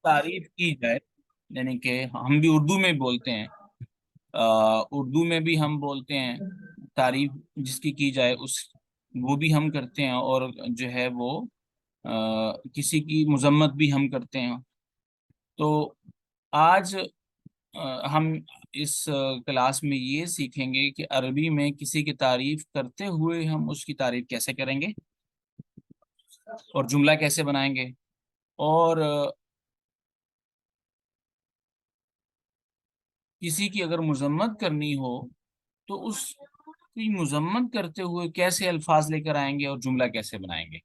تعریف کی جائے، یعنی کہ ہم بھی اردو میں بولتے ہیں، اردو میں بھی ہم بولتے ہیں تعریف جس کی جائے اس وہ بھی ہم کرتے ہیں، اور جو ہے وہ کسی کی مذمت بھی ہم کرتے ہیں۔ تو آج ہم اس کلاس میں یہ سیکھیں گے کہ عربی میں کسی کی تعریف کرتے ہوئے ہم اس کی تعریف کیسے کریں گے اور جملہ کیسے بنائیں گے، اور کسی کی اگر مذمت کرنی ہو تو اس کی مذمت کرتے ہوئے کیسے الفاظ لے کر آئیں گے اور جملہ کیسے بنائیں گے۔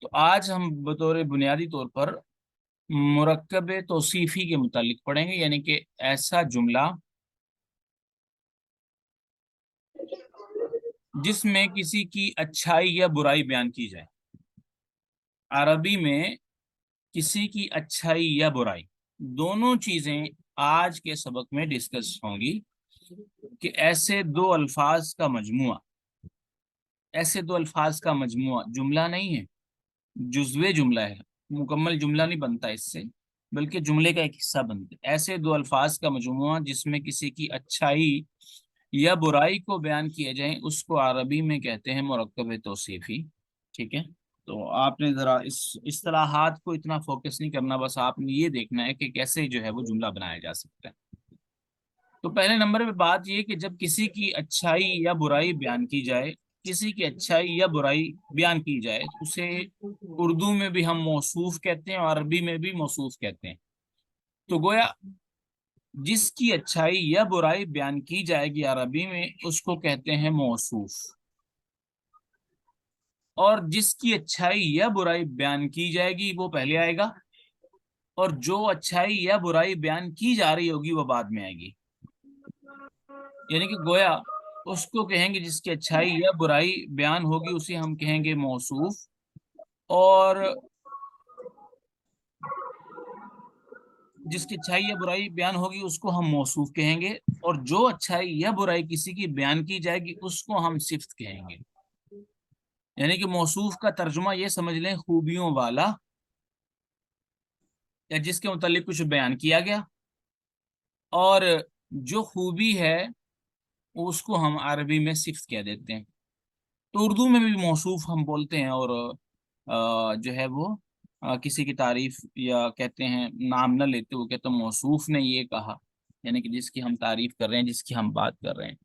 تو آج ہم بطور بنیادی طور پر مرکب توصیفی کے متعلق پڑھیں گے، یعنی کہ ایسا جملہ جس میں کسی کی اچھائی یا برائی بیان کی جائے۔ عربی میں کسی کی اچھائی یا برائی دونوں چیزیں آج کے سبق میں ڈسکس ہوں گی، کہ ایسے دو الفاظ کا مجموعہ جملہ نہیں ہے، جزوے جملہ ہے، مکمل جملہ نہیں بنتا اس سے، بلکہ جملے کا ایک حصہ بنتا ہے۔ ایسے دو الفاظ کا مجموعہ جس میں کسی کی اچھائی یا برائی کو بیان کیے جائیں، اس کو عربی میں کہتے ہیں مرکب توصیفی۔ ٹھیک ہے، تو آپ نے ذرا اس اصطلاحات کو اتنا فوکس نہیں کرنا، بس آپ نے یہ دیکھنا ہے کہ کیسے جو ہے وہ جملہ بنایا جا سکتا ہے۔ تو پہلے نمبر پہ بات یہ کہ جب کسی کی اچھائی یا برائی بیان کی جائے، کسی کی اچھائی یا برائی بیان کی جائے، اسے اردو میں بھی ہم موصوف کہتے ہیں اور عربی میں بھی موصوف کہتے ہیں۔ تو گویا جس کی اچھائی یا برائی بیان کی جائے گی عربی میں، اس کو کہتے ہیں موصوف، اور جس کی اچھائی یا برائی بیان کی جائے گی وہ پہلے آئے گا، اور جو اچھائی یا برائی بیان کی جا رہی ہوگی وہ بعد میں آئے گی۔ یعنی کہ گویا اس کو کہیں گے جس کی اچھائی یا برائی بیان ہوگی اسے ہم کہیں گے موصوف، اور جس کی اچھائی یا برائی بیان ہوگی اس کو ہم موصوف کہیں گے، اور جو اچھائی یا برائی کسی کی بیان کی جائے گی اس کو ہم صفت کہیں گے۔ یعنی کہ موصوف کا ترجمہ یہ سمجھ لیں خوبیوں والا، یا جس کے متعلق کچھ بیان کیا گیا، اور جو خوبی ہے اس کو ہم عربی میں صفت کہہ دیتے ہیں۔ تو اردو میں بھی موصوف ہم بولتے ہیں، اور جو ہے وہ کسی کی تعریف یا کہتے ہیں نام نہ لیتے ہوئے کہتے ہیں موصوف نے یہ کہا، یعنی کہ جس کی ہم تعریف کر رہے ہیں، جس کی ہم بات کر رہے ہیں۔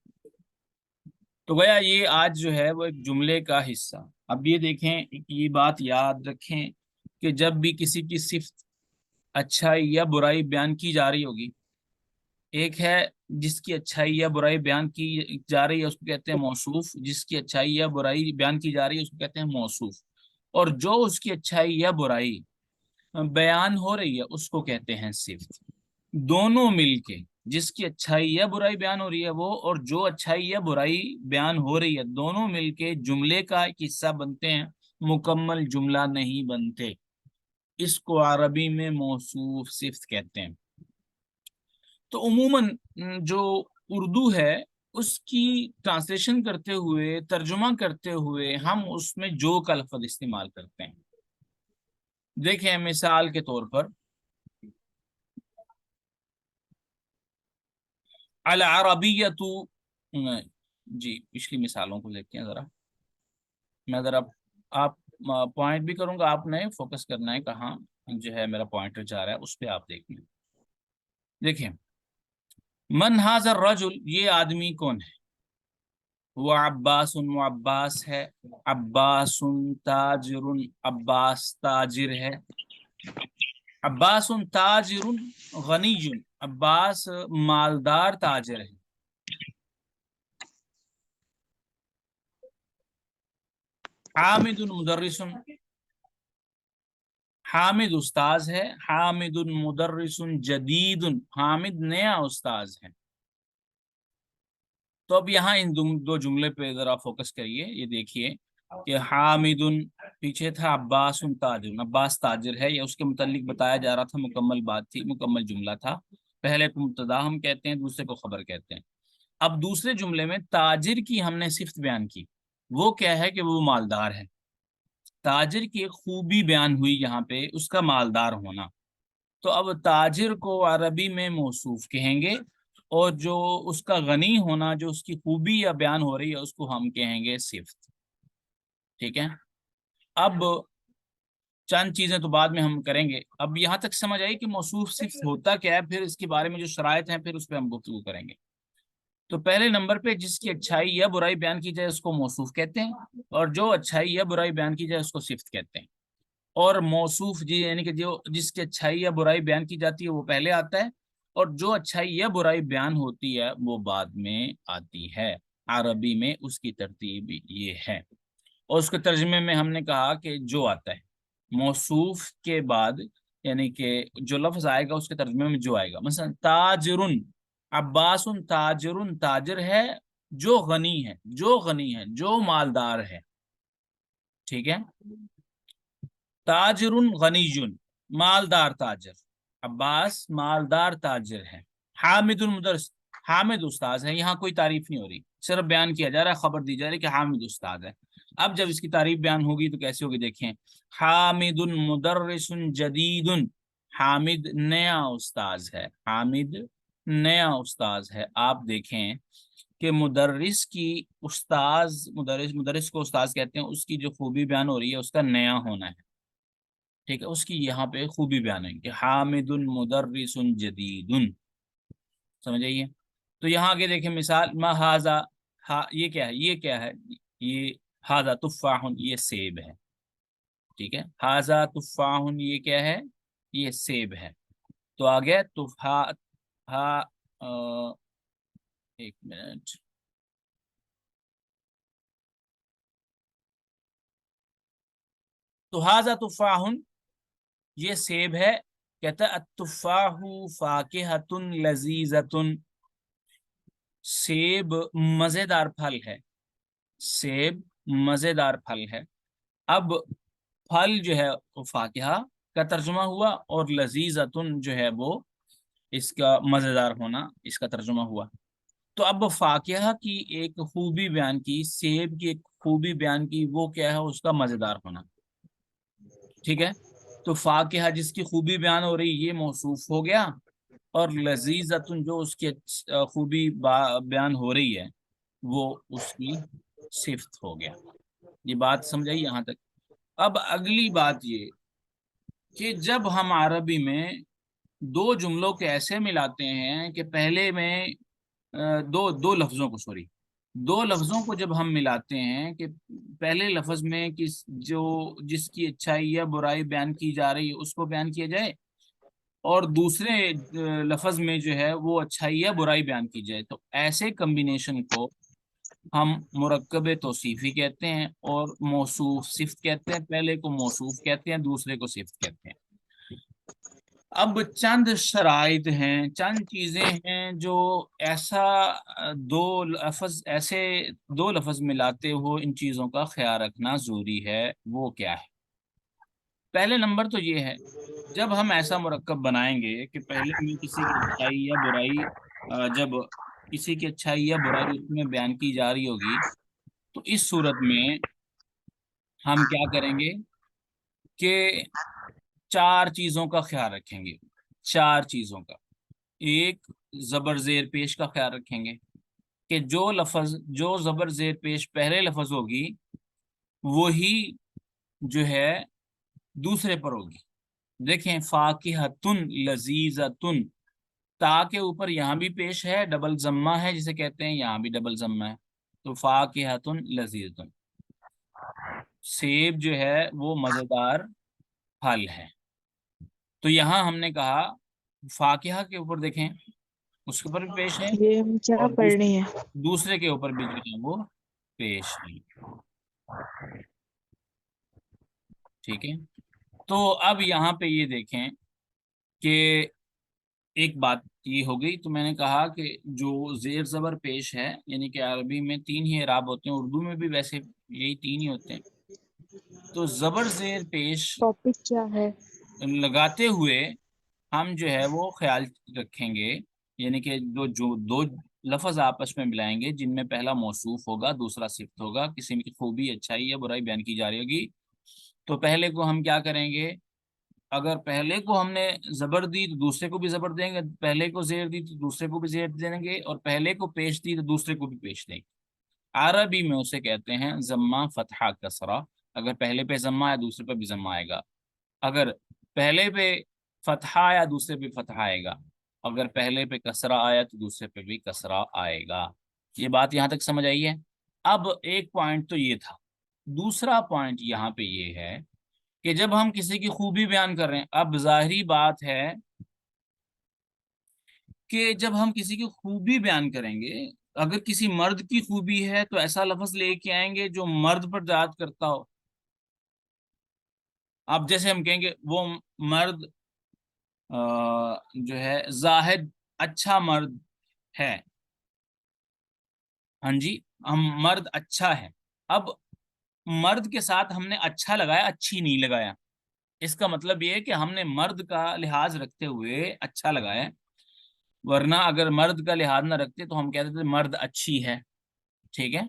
تو گویا یہ آج جو ہے وہ ایک جملے کا حصہ۔ اب یہ دیکھیں، یہ بات یاد رکھیں کہ جب بھی کسی کی صفت اچھائی یا برائی بیان کی جا رہی ہوگی، ایک ہے جس کی اچھائی یا برائی بیان کی جا رہی ہے اس کو کہتے ہیں موصوف، جس کی اچھائی یا برائی بیان کی جا رہی ہے اس کو کہتے ہیں موصوف، اور جو اس کی اچھائی یا برائی بیان ہو رہی ہے اس کو کہتے ہیں صفت۔ دونوں مل کے، جس کی اچھائی یا برائی بیان ہو رہی ہے وہ، اور جو اچھائی یا برائی بیان ہو رہی ہے، دونوں مل کے جملے کا ایک حصہ بنتے ہیں، مکمل جملہ نہیں بنتے۔ اس کو عربی میں موصوف صفت کہتے ہیں۔ تو عموماً جو اردو ہے اس کی ٹرانسلیشن کرتے ہوئے، ترجمہ کرتے ہوئے ہم اس میں جو کا لفظ استعمال کرتے ہیں۔ دیکھیں مثال کے طور پر العربیۃ، جی پچھلی مثالوں کو دیکھتے ہیں ذرا، میں ذرا آپ پوائنٹ بھی کروں گا، آپ نے فوکس کرنا ہے کہاں جو ہے میرا پوائنٹر جا رہا ہے اس پہ آپ دیکھیں۔ دیکھیں من ھذا الرجل، یہ آدمی کون ہے؟ وہ عباس، وہ عباس ہے، عباس تاجر، عباس تاجر ہے، عباس تاجر غنی، عباس مالدار تاجر ہے۔ حامد مدرس، حامد استاذ ہے، حامد مدرس جدید، حامد نیا استاذ ہے۔ تو اب یہاں ان دو جملے پہ ذرا فوکس کریے، یہ دیکھیے کہ حامد پیچھے تھا عباس تاجر، عباس تاجر ہے، یہ اس کے متعلق بتایا جا رہا تھا، مکمل بات تھی، مکمل جملہ تھا۔ پہلے کو مبتدا ہم کہتے ہیں، دوسرے کو خبر کہتے ہیں۔ अब दूसरे जुमले में ताजिर की हमने सिफ्त बयान की, वो क्या है कि वो मालदार है। ताजिर की एक खूबी बयान हुई यहाँ पे, उसका मालदार होना। तो अब ताजिर को अरबी में मौसूफ कहेंगे, और जो उसका गनी होना, जो उसकी खूबी या बयान हो रही है, उसको हम कहेंगे सिफ्त। ठीक है। अब चंद चीजें तो बाद में हम करेंगे, अब यहाँ तक समझ आई कि मौसूफ सिफ्त होता क्या है, फिर इसके बारे में जो शराइत हैं फिर उस पर हम गुफ्तगू करेंगे। तो पहले नंबर पे जिसकी अच्छाई या बुराई बयान की जाए उसको मौसूफ कहते हैं, और जो अच्छाई या बुराई बयान की जाए उसको सिफ्त कहते हैं। और मौसूफ जी यानी कि जो जिसकी अच्छाई या बुराई बयान की जाती है वो पहले आता है, और जो अच्छाई या बुराई बयान होती है वो बाद में आती है। अरबी में उसकी तरतीब ये है। और उसके तर्जुमे में हमने कहा कि जो आता है मौसूफ के बाद, यानी कि जो लफ्ज आएगा उसके तर्जुमे में जो आएगा, मसलन ताजरुन, अब्बासुन ताजरुन, ताजिर है जो गनी है, जो गनी है, जो मालदार है। ठीक है। ताजरुन गनीजुन, मालदार ताजिर। अब्बास मालदार ताजिर है। हामिदुल मुदर्रिस, हामिद उस्ताद है। यहाँ कोई तारीफ नहीं हो रही, सिर्फ बयान किया जा रहा है, खबर दी जा रही है कि हामिद उस्ताद है। अब जब इसकी तारीफ बयान होगी तो कैसे होगी, देखें। हामिदुन मुदर्रिसुन जदीदुन, हामिद नया उस्ताज है, हामिद नया उस्ताज है। आप देखें कि मुदर्रिस की, उस्ताज, मुदर्रिस, मुदर्रिस को उस्ताज कहते हैं, उसकी जो खूबी बयान हो रही है उसका नया होना है। ठीक है, उसकी यहाँ पे खूबी बयान है कि हामिदुन मुदर्रिसुन जदीदुन। समझ आइए। तो यहाँ आगे देखें मिसाल, मा हाजा, हा ये क्या है, ये क्या है, ये हाजा तुफ़ाहुन, ये सेब है। ठीक है, हाजा तुफ़ाहुन ये क्या है, ये सेब है। तो आ गया तुफ़ा, हा, एक मिनट। तो हाजा तुफ़ाहुन ये सेब है। कहता है अत्तुफ़ाहु फ़ाकिहतुन लज़ीज़तुन, सेब मजेदार फल है, सेब मजेदार फल है। अब फल जो है वो फाकिहा का तर्जुमा हुआ, और लजीजतुन जो है वो इसका मजेदार होना इसका तर्जुमा हुआ। तो अब फाकिहा की एक खूबी बयान की, सेब की एक खूबी बयान की, वो क्या है, उसका मजेदार होना। ठीक है। तो फाकिहा जिसकी खूबी बयान हो रही ये मौसूफ हो गया, और लजीजतुन जो उसकी खूबी बयान हो रही है वो उसकी सिफ्त हो गया। ये बात समझ आई यहाँ तक। अब अगली बात ये कि जब हम अरबी में दो जुमलों के ऐसे मिलाते हैं कि पहले में दो दो लफ्जों को, सॉरी, दो लफ्जों को जब हम मिलाते हैं कि पहले लफ्ज में किस जो जिसकी अच्छाई या बुराई बयान की जा रही है उसको बयान किया जाए, और दूसरे लफ्ज में जो है वो अच्छाई या बुराई बयान की जाए, तो ऐसे कम्बिनेशन को हम मुरक्कब तौसीफी कहते हैं, और मौसूफ सिफ्त कहते हैं। पहले को मौसूफ कहते हैं, दूसरे को सिफ्त कहते हैं। अब चंद शराइत हैं, चंद चीजें हैं जो ऐसा दो लफ्ज, ऐसे दो लफ्ज मिलाते हो इन चीजों का ख्याल रखना जरूरी है। वो क्या है? पहले नंबर तो ये है, जब हम ऐसा मुरक्कब बनाएंगे कि पहले में किसी की अच्छाई या बुराई, जब किसी की अच्छाई या बुराई उसमें बयान की जा रही होगी, तो इस सूरत में हम क्या करेंगे कि चार चीजों का ख्याल रखेंगे। चार चीजों का, एक, जबर जेर पेश का ख्याल रखेंगे कि जो लफज, जो जबर जेर पेश पहले लफज होगी वही जो है दूसरे पर होगी। देखें, फाकिहतुन लजीजतुन, ता के ऊपर यहाँ भी पेश है, डबल जम्मा है जिसे कहते हैं, यहाँ भी डबल जम्मा है। तो फाकिहतुन लजीजतुन, सेब जो है वो मजेदार फल है। तो यहाँ हमने कहा फाकिहा के ऊपर देखें, उसके ऊपर भी पेश है, ये हम क्या और पढ़नी है? दूसरे के ऊपर भी जो है वो पेश है। ठीक है। तो अब यहाँ पे ये देखें कि एक बात ये हो गई, तो मैंने कहा कि जो जेर जबर पेश है, यानी कि अरबी में तीन ही एराब होते हैं, उर्दू में भी वैसे यही तीन ही होते हैं। तो जबर जेर पेश टॉपिक क्या है? लगाते हुए हम जो है वो ख्याल रखेंगे, यानी कि दो जो दो लफ्ज़ आपस में मिलाएंगे जिनमें पहला मौसूफ होगा, दूसरा सिफ्त होगा, किसी की खूबी, अच्छाई या बुराई बयान की जा रही होगी। तो पहले को हम क्या करेंगे, अगर पहले को हमने जबर दी तो दूसरे को भी जबर देंगे, पहले को जेर दी तो दूसरे को भी जेर देंगे, और पहले को पेश दी तो दूसरे को भी पेश देंगे। अरबी में उसे कहते हैं जम्मा फतहा कसरा। अगर पहले पे जम्मा है दूसरे पे भी जम्मा आएगा, अगर पहले पे फतहा आया दूसरे पे फतहा आएगा, अगर पहले पे कसरा आया तो दूसरे पे भी कसरा आएगा। ये बात यहां तक समझ आई है। अब एक पॉइंट तो ये था, दूसरा पॉइंट यहाँ पे ये है कि जब हम किसी की खूबी बयान कर रहे हैं, अब जाहिरी बात है कि जब हम किसी की खूबी बयान करेंगे, अगर किसी मर्द की खूबी है तो ऐसा लफ्ज लेके आएंगे जो मर्द पर जात करता हो। अब जैसे हम कहेंगे वो मर्द जो है जाहिद अच्छा मर्द है। हाँ जी, हम मर्द अच्छा है। अब मर्द के साथ हमने अच्छा लगाया, अच्छी नहीं लगाया। इसका मतलब ये है कि हमने मर्द का लिहाज रखते हुए अच्छा लगाया है, वरना अगर मर्द का लिहाज ना रखते तो हम कहते थे मर्द अच्छी है। ठीक है।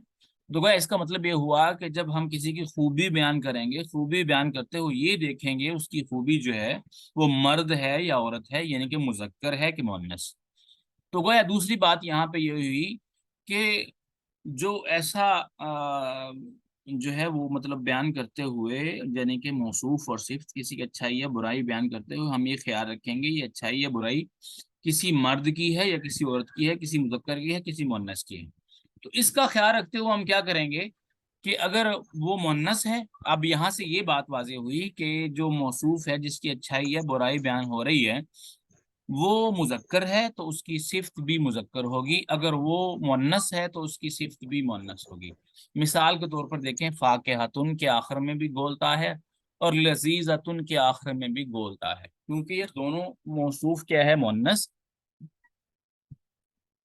तो गया इसका मतलब ये हुआ कि जब हम किसी की खूबी बयान करेंगे, खूबी बयान करते हुए ये देखेंगे उसकी खूबी जो है वो मर्द है या औरत है, यानी कि मुजक्कर है कि मुअन्नस। तो गया दूसरी बात यहाँ पे ये हुई कि जो ऐसा जो है वो मतलब बयान करते हुए, यानी कि मौसूफ और सिफ्त किसी की अच्छाई या बुराई बयान करते हुए हम ये ख्याल रखेंगे ये अच्छाई या बुराई किसी मर्द की है या किसी औरत की है, किसी मुजक्कर की है, किसी मुअन्नस की है। तो इसका ख्याल रखते हुए हम क्या करेंगे कि अगर वो मुअन्नस है, अब यहाँ से ये बात वाज़ेह हुई कि जो मौसूफ है जिसकी अच्छाई या बुराई बयान हो रही है वो मुजक्कर है तो उसकी सिफ्त भी मुजक्कर होगी, अगर वो मुअन्नस है तो उसकी सिफ्त भी मुअन्नस होगी। मिसाल के तौर पर देखें, फाकिहतुन के आखिर में भी गोलता है और लजीजतुन के आखिर में भी गोलता है, क्योंकि ये दोनों मौसूफ क्या है, मुअन्नस,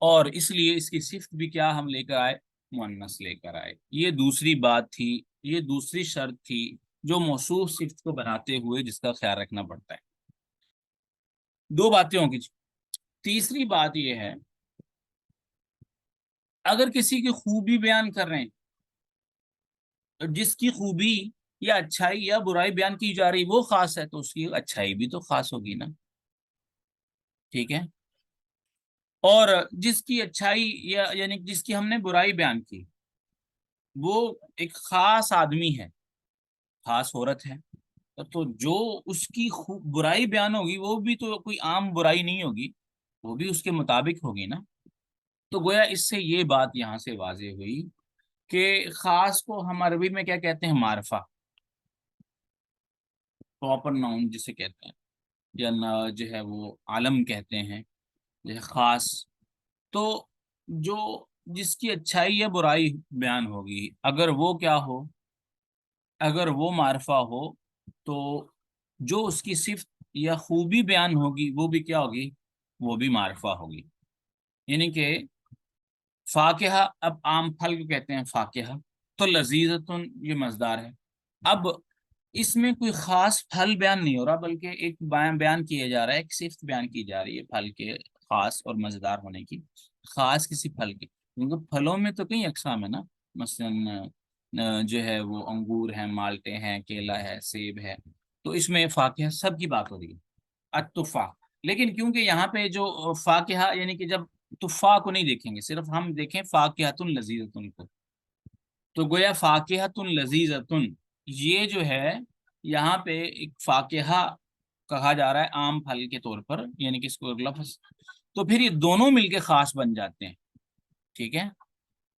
और इसलिए इसकी सिफ्त भी क्या हम लेकर आए, मुअन्नस लेकर आए। ये दूसरी बात थी, ये दूसरी शर्त थी जो मौसूफ सिफ्त को बनाते हुए जिसका ख्याल रखना पड़ता है। दो बातें होंगी। तीसरी बात यह है, अगर किसी की खूबी बयान कर रहे हैं तो जिसकी खूबी या अच्छाई या बुराई बयान की जा रही वो खास है तो उसकी अच्छाई भी तो खास होगी ना। ठीक है। और जिसकी अच्छाई या यानी जिसकी हमने बुराई बयान की वो एक खास आदमी है, खास औरत है, तो जो उसकी खूब बुराई बयान होगी वो भी तो कोई आम बुराई नहीं होगी, वो भी उसके मुताबिक होगी ना। तो गोया इससे ये बात यहाँ से वाजे हुई कि खास को हम अरबी में क्या कहते हैं, मारफा, प्रॉपर नाउन जिसे कहते हैं, या जो है वो आलम कहते हैं, जो है खास। तो जो जिसकी अच्छाई या बुराई बयान होगी, अगर वो क्या हो, अगर वो मारफा हो तो जो उसकी सिर्फ या खूबी बयान होगी वो भी क्या होगी, वो भी मारफा होगी। यानी कि फाकिहा, अब आम फल को कहते हैं फाकिहा, तो लजीजतुन ये मजदार है। अब इसमें कोई खास फल बयान नहीं हो रहा बल्कि एक बयान बयान किया जा रहा है, एक सिफ्त बयान की जा रही है फल के खास और मजेदार होने की, खास किसी फल की, क्योंकि फलों में तो कई अकसाम है ना। मसलन जो है वो अंगूर है, माल्टे हैं, केला है, सेब है। तो इसमें फाकिहा सब की बात हो रही है, अतुफा। लेकिन क्योंकि यहाँ पे जो फाकिहा यानी कि जब तुफा को नहीं देखेंगे, सिर्फ हम देखें फाकिहतुन लजीजतुन को, तो गोया फाकिहतुन लजीजतुन ये जो है यहाँ पे एक फाकिहा कहा जा रहा है आम फल के तौर पर, यानी कि इसको लफ्ज, तो फिर ये दोनों मिलके खास बन जाते हैं। ठीक है।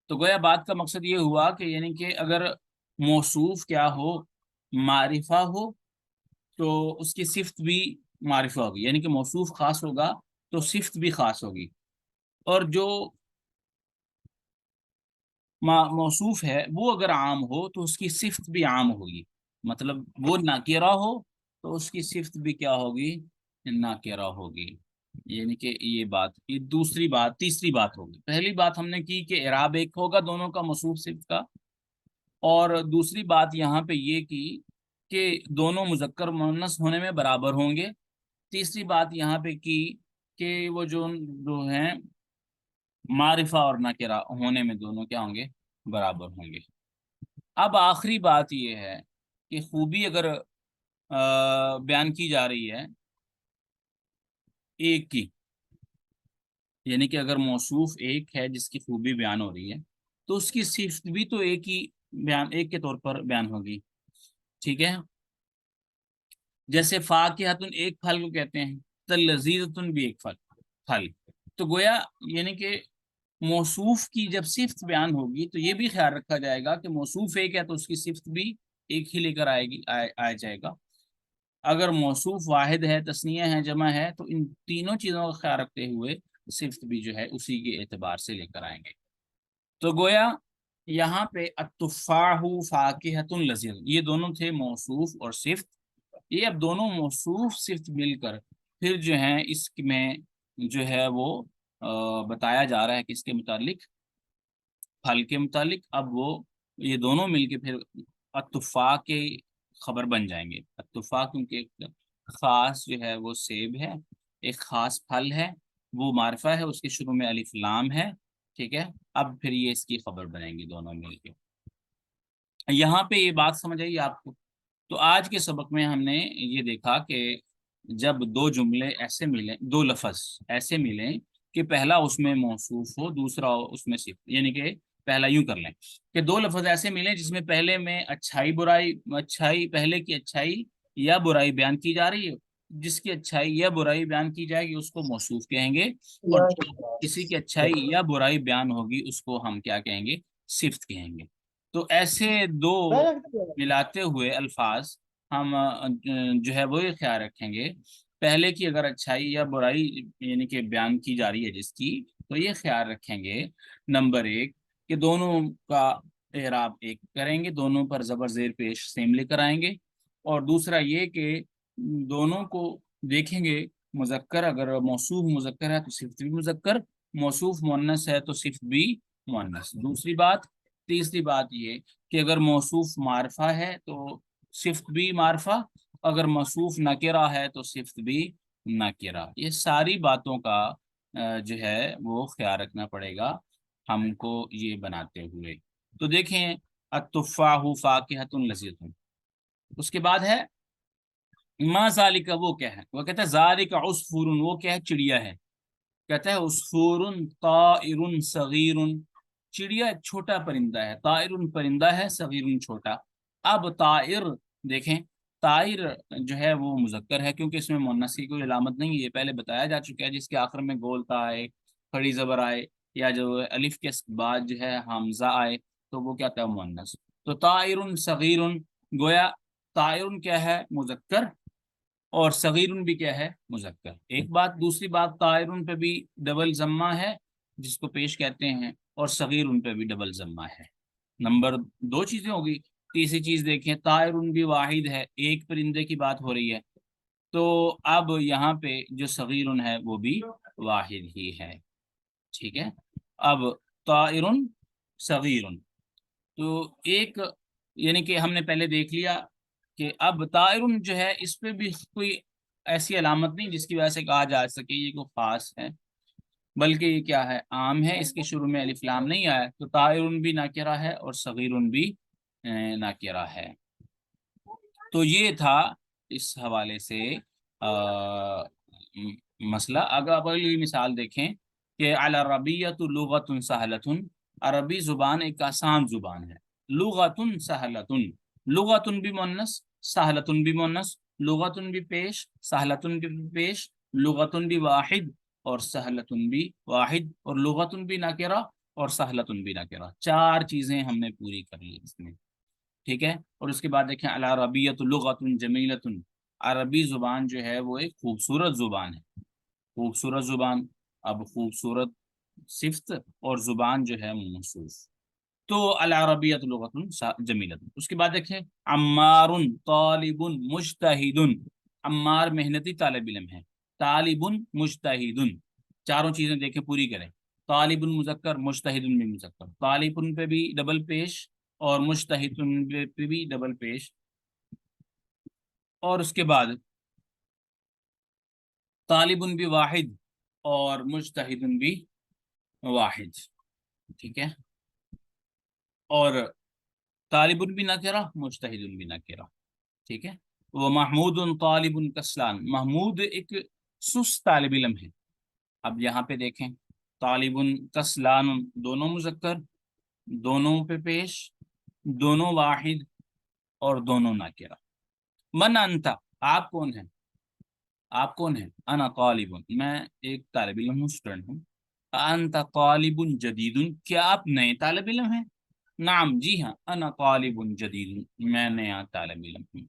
तो गोया बात का मकसद ये हुआ कि यानी कि अगर मौसूफ क्या हो, मारिफा हो, तो उसकी सिफ्त भी मारिफा होगी, यानी कि मौसूफ खास होगा तो सिफ्त भी खास होगी। और जो मौसूफ है वो अगर आम हो तो उसकी सिफ्त भी आम होगी, मतलब वो नाकिरा हो तो उसकी सिफ्त भी क्या होगी, नाकिरा होगी। यानी कि ये बात, ये दूसरी बात, तीसरी बात होगी। पहली बात हमने की कि इराब एक होगा दोनों का, मौसूफ सिफ्त का। और दूसरी बात यहाँ पे ये की कि दोनों मुजक्कर मुअन्नस होने में बराबर होंगे। तीसरी बात यहाँ पे की कि वो जो जो हैं मारिफा और नकिरा होने में दोनों क्या होंगे, बराबर होंगे। अब आखिरी बात यह है कि खूबी अगर बयान की जा रही है एक की, यानी कि अगर मौसूफ एक है जिसकी खूबी बयान हो रही है, तो उसकी सिफ्त भी तो एक ही बयान, एक के तौर पर बयान होगी। ठीक है, जैसे फाकिहतुन एक फल को कहते हैं, तो लजीजतुन भी एक फल फल। तो गोया यानी कि मौसूफ की जब सिफ्त बयान होगी तो ये भी ख्याल रखा जाएगा कि मौसूफ एक है तो उसकी सिफ्त भी एक ही लेकर आएगी, आ जाएगा। अगर मौसूफ वाहिद है, तस्निया है, जमा है, तो इन तीनों चीजों का ख्याल रखते हुए सिफ्त भी जो है उसी के एतबार से लेकर आएंगे। तो गोया यहाँ पे अत्तुफ़ाहु फाकिहतुन लजीज, ये दोनों थे मौसूफ और सिफ्त। ये अब दोनों मौसूफ सिफ्त मिलकर फिर जो है इसमें जो है वो बताया जा रहा है किसके मुतालिक, फल के मुतालिक। अब वो ये दोनों मिलके फिर अत्तुफ़ा के खबर बन जाएंगे। अत्तुफ़ा क्योंकि एक खास जो है वो सेब है, एक खास फल है, वो मारिफा है, उसके शुरू में अलिफ लाम है। ठीक है, अब फिर ये इसकी खबर बनेंगी दोनों मिलके। यहाँ पे ये बात समझ आई आपको? तो आज के सबक में हमने ये देखा कि जब दो जुमले ऐसे मिले, दो लफ्ज ऐसे मिले कि पहला उसमें मौसूफ हो, दूसरा उसमें सिर्फ, यानी कि पहला यूं कर लें कि दो लफ्ज ऐसे मिले जिसमें पहले में अच्छाई बुराई, अच्छाई पहले की अच्छाई या बुराई बयान की जा रही है, जिसकी अच्छाई या बुराई बयान की जाएगी उसको मौसूफ कहेंगे, और जो किसी की अच्छाई या बुराई बयान होगी उसको हम क्या कहेंगे, सिफ्त कहेंगे। तो ऐसे दो मिलाते हुए अल्फाज हम जो है वो ये ख्याल रखेंगे, पहले की अगर अच्छाई या बुराई यानी कि बयान की जा रही है जिसकी, तो ये ख्याल रखेंगे नंबर एक कि दोनों का एराब एक करेंगे, दोनों पर जबर जेर पेश सेम लेकर आएंगे। और दूसरा ये कि दोनों को देखेंगे, मुजक्कर अगर मौसूफ मुजक्कर है तो सिफ्त भी मुजक्कर, मौसूफ मुअन्नस है तो सिफ्त भी मुअन्नस। दूसरी बात, तीसरी बात ये कि अगर मौसूफ मारफा है तो सिफ्त भी मारफा, अगर मौसूफ नकिरा है तो सिफ्त भी नकिरा। ये सारी बातों का जो है वो ख्याल रखना पड़ेगा हमको ये बनाते हुए। तो देखें, अत्तुफ़ाहु फाकिहतुन लज़ीज़ुन, उसके बाद है मा ज़ालिका, वो क्या है, वो कहता है ज़ालिका उस्फुरुन, वो क्या है, चिड़िया है। कहता है उस्फुरुन ताइरुन सगीरुन, चिड़िया एक छोटा परिंदा है, ताइरुन परिंदा है, सगीरुन छोटा। अब ताइर देखें, ताइर जो है वो मुजक्कर है क्योंकि इसमें मुन्नस की कोई अलामत नहीं है, ये पहले बताया जा चुका है। जिसके आखिर में गोल ता आए, खड़ी जबर आए, या जो अलिफ के बाद जो है हमजा आए, तो वो क्या था, मुन्नस। तो ताइरुन सगीरुन, गोया ताइरुन क्या है, मुजक्कर, और सगीरुन भी क्या है, मुजक्कर। एक बात, दूसरी बात, तायरुन पे भी डबल जम्मा है जिसको पेश कहते हैं, और सगीरुन पे भी डबल जम्मा है। नंबर दो चीजें होगी। तीसरी चीज देखें, तायरुन भी वाहिद है, एक परिंदे की बात हो रही है, तो अब यहाँ पे जो सगीरुन है वो भी वाहिद ही है। ठीक है, अब तायरुन सगीरुन, तो एक यानी कि हमने पहले देख लिया कि अब तायरुन जो है इस पे भी कोई ऐसी अलामत नहीं जिसकी वजह से कहा जा सके ये कोई खास है, बल्कि ये क्या है, आम है, इसके शुरू में अलिफ लाम नहीं आया, तो तायरुन भी नाकिरा है और सगीरुन भी नाकिरा है। तो ये था इस हवाले से मसला। अगर अब अगली मिसाल देखें कि अल अरबिय्यतु लुगतुन सहलतुन, अरबी जुबान एक आसान जुबान है। लुगतुन सहलतुन, लुगतुन भी मुन्नस, सहलतुन भी मुन्नस, लुगतुन भी पेश, सहलतुन भी पेश, लुगतुन भी वाहिद और सहलतुन भी वाहिद, और लुगतुन भी नाकिरा और सहलतुन भी नाकिरा। चार चीजें हमने पूरी कर ली इसमें। ठीक है, और उसके बाद देखें अल अरबिय्यतु लुगतुन जमीलतुन, अरबी जुबान जो है वो एक खूबसूरत जुबान है, खूबसूरत जुबान। अब खूबसूरत सिफ्त और जुबान जो है मौसूफ। तो अल अरबियत लुगतुन जमीलतुन। उसके बाद देखें अम्मारुन तालिबुन मुज्तहिदुन, अम्मार मेहनती तालिब इल्म है, तालिबुन मुज्तहिदुन। चारों चीजें देखें पूरी करें, तालिबुन मुजक्कर, मुज्तहिदुन भी मुजक्कर, तालिबुन पे भी डबल पेश और मुज्तहिदुन पे भी डबल पेश। और उसके बाद तालिबुन भी वाहिद और मुज्तहिदुन भी واحد، ٹھیک ہے. اور طالب بھی نکرہ، مجتہد بھی نکرہ، ٹھیک ہے. وہ محمود طالب کسلان، محمود ایک سست طالب علم ہے. اب یہاں پہ دیکھیں، طالب کسلان دونوں مذکر، دونوں پہ پیش، دونوں واحد اور دونوں نکرہ. من انت، آپ کون ہیں؟ آپ کون ہیں؟ انا طالب، میں ایک طالب علم ہوں، اسٹوڈنٹ ہوں. انت طالب جدید، کیا آپ نئے طالب علم ہیں؟ نعم، جی ہاں، انا طالب جدید، میں نیا طالب علم ہوں.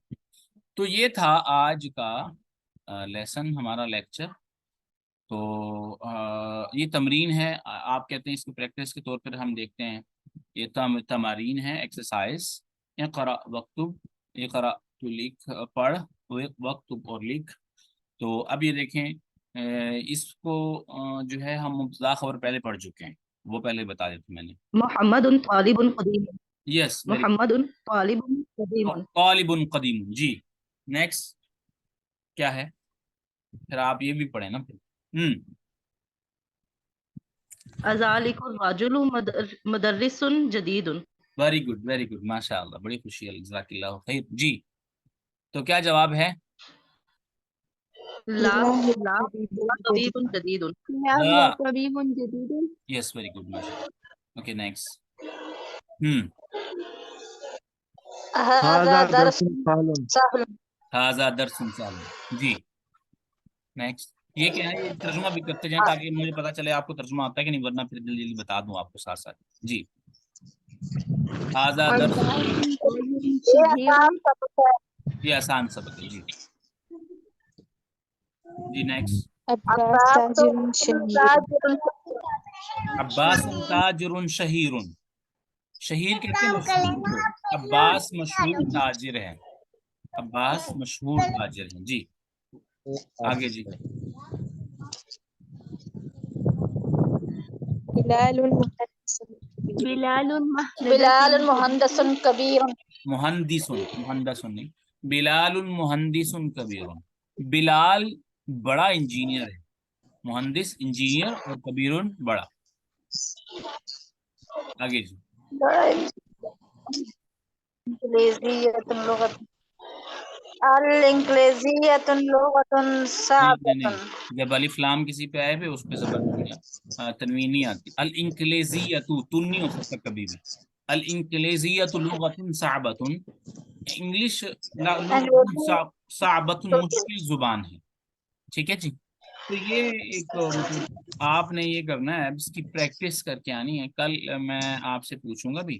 تو یہ تھا آج کا لیسن، ہمارا لیکچر. تو یہ تمرین ہے، آپ کہتے ہیں اس کی پریکٹس کے طور پر ہم دیکھتے ہیں. یہ تمارین ہے، ایکسرسائز. اقرا وکتب، اقرا تو لکھ، پڑھ، وکتب اور لکھ. تو اب یہ دیکھیں، اس کو جو ہے ہم مبتدا خبر پہلے پڑھ چکے ہیں، وہ پہلے بتا دیتے میں نے. محمد طالب قدیم. یس، ویری محمد طالب قدیم. طالب قدیم. جی، نیکسٹ کیا ہے؟ پھر آپ یہ بھی پڑھیں نا پھر. ذالک الرجل مدرس جدید. ویری گڈ، ویری گڈ، ماشاء اللہ، بڑی خوشی ہے، جزاک اللہ خیر. جی، تو کیا جواب ہے؟ لا لا طبیب جدید. لا. طبیب جدید. یس، ویری گڈ، ماشاء اللہ. Okay, next. هذا درس سهل. هذا درس سهل. جی، نیکسٹ. یہ کیا ہے؟ یہ ترجمہ بھی کرتے جائیں تاکہ مجھے پتا چلے آپ کو ترجمہ آتا ہے کہ نہیں، ورنہ پھر جلدی جلدی بتا دوں آپ کو ساتھ ساتھ. جی، هذا درس، یہ آسان سبق ہے. جی جی، نیکسٹ. عباس تاجر شهير. عباس تاجر شہیر، شہیر کہتے ہیں مشہور کو، عباس مشہور تاجر ہے، عباس مشہور تاجر ہیں. جی، آگے. جی، بلال مهندس. بلال مہندس کبیر. مہندس، مہندس نہیں، بلال مہندس کبیر. بلال بڑا انجینئر ہے، مہندس انجینئر اور کبیر بڑا. آگے. جی، انگلیزیت لغت، الانگلیزیت لغت نہیں صعبۃ. نہیں، جب الف لام کسی پہ آئے پہ اس پہ زبر نہیں ہے، تنوین نہیں آتی. الانکلیزیت، تن نہیں ہو سکتا کبھی بھی. الانکلیزیت لغت صعبۃ، انگلش لغت صعبۃ، مشکل زبان ہے. ٹھیک ہے جی. تو یہ ایک مطلب آپ نے یہ کرنا ہے، اب اس کی پریکٹس کر کے آنی ہے. کل میں آپ سے پوچھوں گا بھی،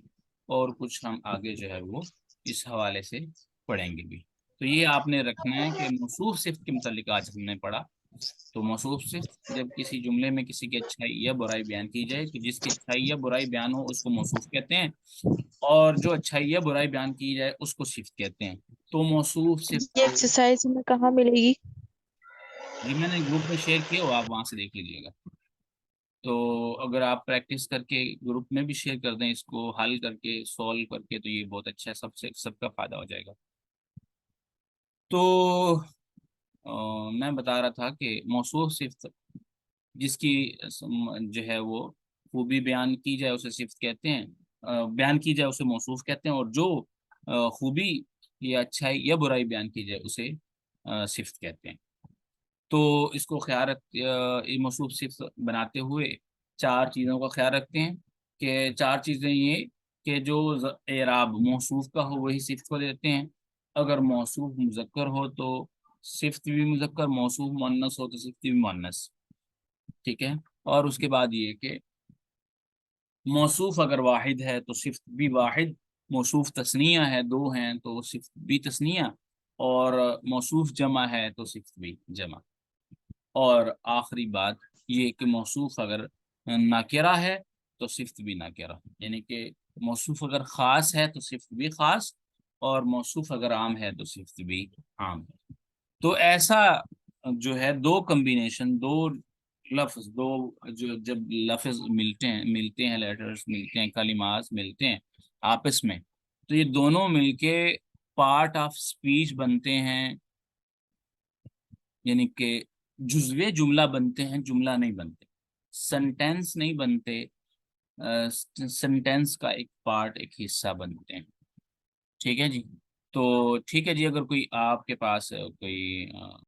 اور کچھ ہم آگے جو ہے وہ اس حوالے سے پڑھیں گے بھی. تو یہ آپ نے رکھنا ہے کہ موصوف صفت کے متعلق آج ہم نے پڑھا. تو موصوف صفت، جب کسی جملے میں کسی کی اچھائی یا برائی بیان کی جائے تو جس کی اچھائی یا برائی بیان ہو اس کو موصوف کہتے ہیں، اور جو اچھائی یا برائی بیان کی جائے اس کو صفت کہتے ہیں. تو موصوف صفت یہ ایکسرسائز میں کہاں ملے گی؟ جی میں نے گروپ میں شیئر کیا ہو، آپ وہاں سے دیکھ لیجیے گا. تو اگر آپ پریکٹس کر کے گروپ میں بھی شیئر کر دیں، اس کو حل کر کے سولو کر کے، تو یہ بہت اچھا ہے، سب کا فائدہ ہو جائے گا. تو میں بتا رہا تھا کہ موصوف صفت جس کی جو ہے وہ خوبی بیان کی جائے اسے صفت کہتے ہیں، بیان کی جائے اسے موصوف کہتے ہیں، اور جو خوبی یا اچھائی یا برائی بیان کی جائے اسے صفت کہتے ہیں. تو اس کو خیال رکھ موصوف صفت بناتے ہوئے چار چیزوں کا خیال رکھتے ہیں. کہ چار چیزیں یہ کہ جو اعراب موصوف کا ہو وہی صفت کو دیتے ہیں. اگر موصوف مذکر ہو تو صفت بھی مذکر، موصوف مؤنث ہو تو صفت بھی مؤنث. ٹھیک ہے. اور اس کے بعد یہ کہ موصوف اگر واحد ہے تو صفت بھی واحد، موصوف تثنیہ ہے، دو ہیں تو صفت بھی تثنیہ، اور موصوف جمع ہے تو صفت بھی جمع. اور آخری بات یہ کہ موصوف اگر ناکرہ ہے تو صفت بھی ناکرہ، یعنی کہ موصوف اگر خاص ہے تو صفت بھی خاص، اور موصوف اگر عام ہے تو صفت بھی عام ہے. تو ایسا جو ہے دو کمبینیشن، دو لفظ، دو جو جب لفظ ملتے ہیں لیٹرز ملتے ہیں، کلمات ملتے ہیں آپس میں، تو یہ دونوں مل کے پارٹ آف اسپیچ بنتے ہیں، یعنی کہ جزوے جملہ بنتے ہیں، جملہ نہیں بنتے. سنٹینس نہیں بنتے، سنٹینس کا ایک پارٹ، ایک حصہ بنتے ہیں. ٹھیک ہے جی. تو ٹھیک ہے جی، اگر کوئی آپ کے پاس کوئی